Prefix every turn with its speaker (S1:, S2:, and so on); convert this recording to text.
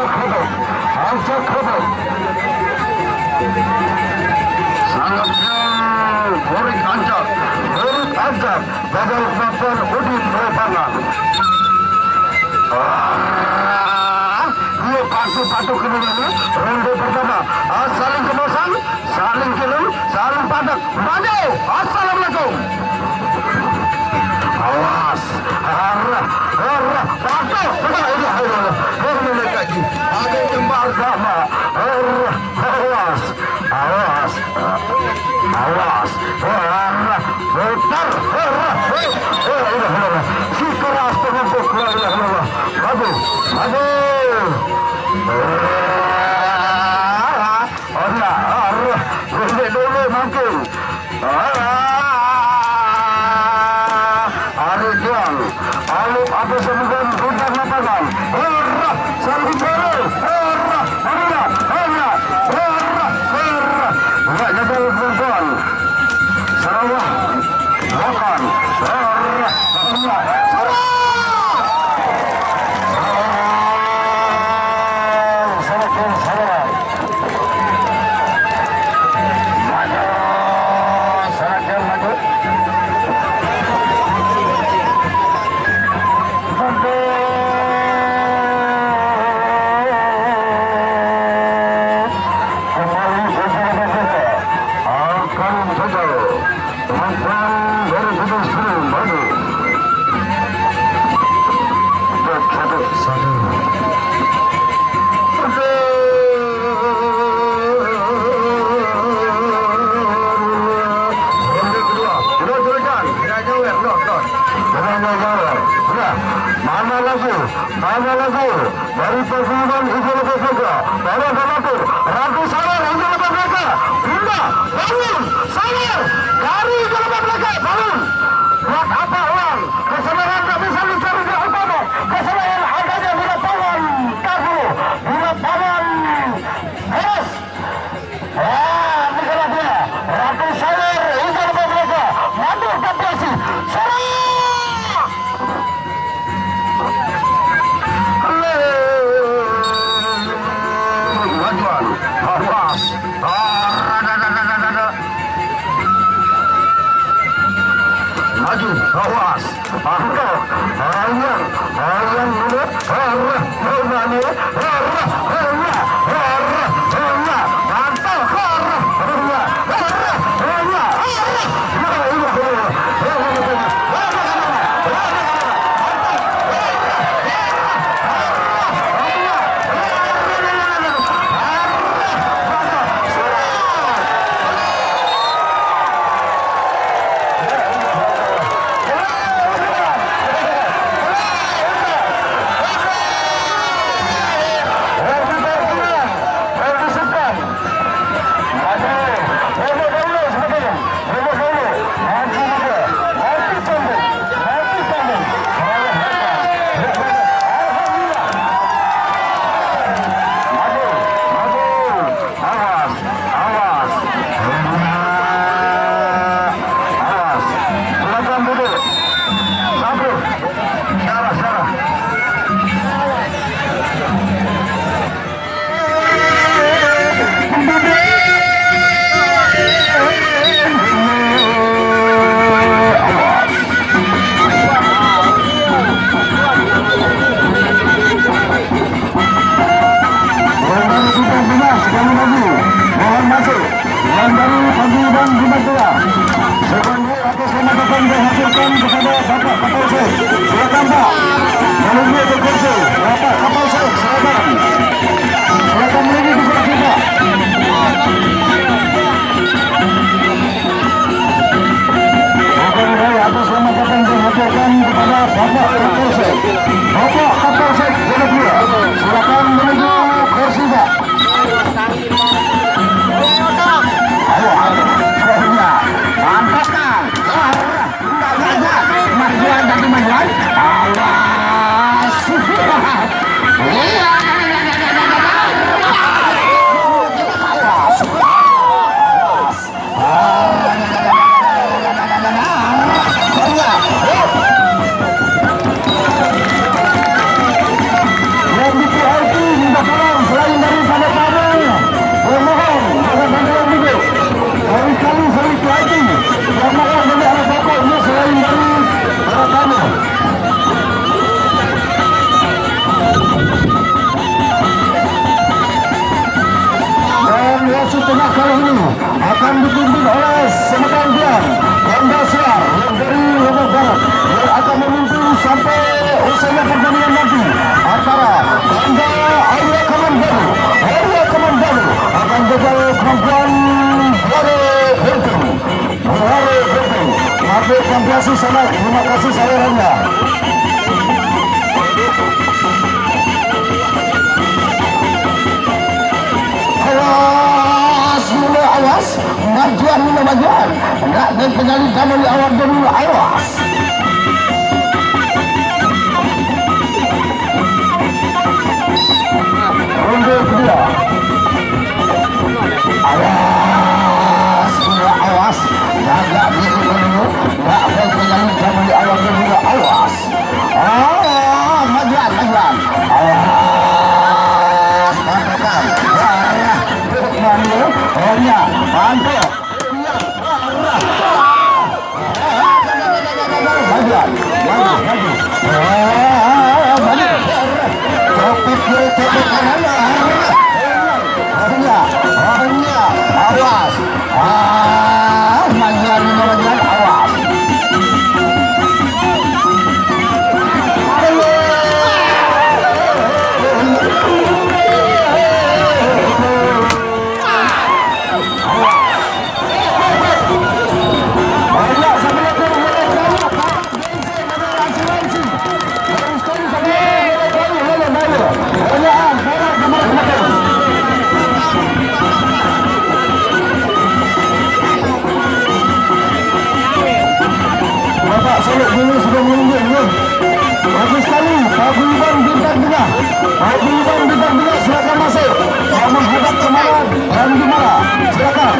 S1: Ancak kebun. Sangatnya Burik Ancak. Burik Ancak gagal melakukan udin oleh Pangan. Dia patu-patu kemudiannya. Ronde pertama. Saling kemosan, saling kirim, saling padak. Maju. Assalamualaikum. Awas. Harah. Patuh. Ada jembal agama. Awas. Putar. Si keras pengumpul. Maju. Berhenti dulu mungkin. Hari Tiang. Alif apa semuanya undang lapangan. Salib baru. Enggak jadi perempuan. Sarawak. Lapan. Mana lagi dari perhubungan hingga lebih mereka. Para pematur ragu sabar hingga lebih mereka. Bunda bangun sabar dari hingga lebih mereka bangun. Buat apa uang? Kesenangan tak bisa dicari di utama. Kesenangan adanya bila Pangan tahu, bila Pangan heras. Inilah dia ragu sabar hingga lebih mereka. Mandur Tradisi. Awas, angkat, ayam mulut, Jarak dan penyalin kamu di awal dulu, awas. Ronde kedua. Awas, kedua awas. Jaga diri dulu. Jarak dan penyalin kamu di awal dulu, awas. Majuan. Awas, mantap. Hanya mantap. Bagus sekali, Paguyuban bintang tiga, silakan masuk. Mau menghadap kemana dan di mana, silakan.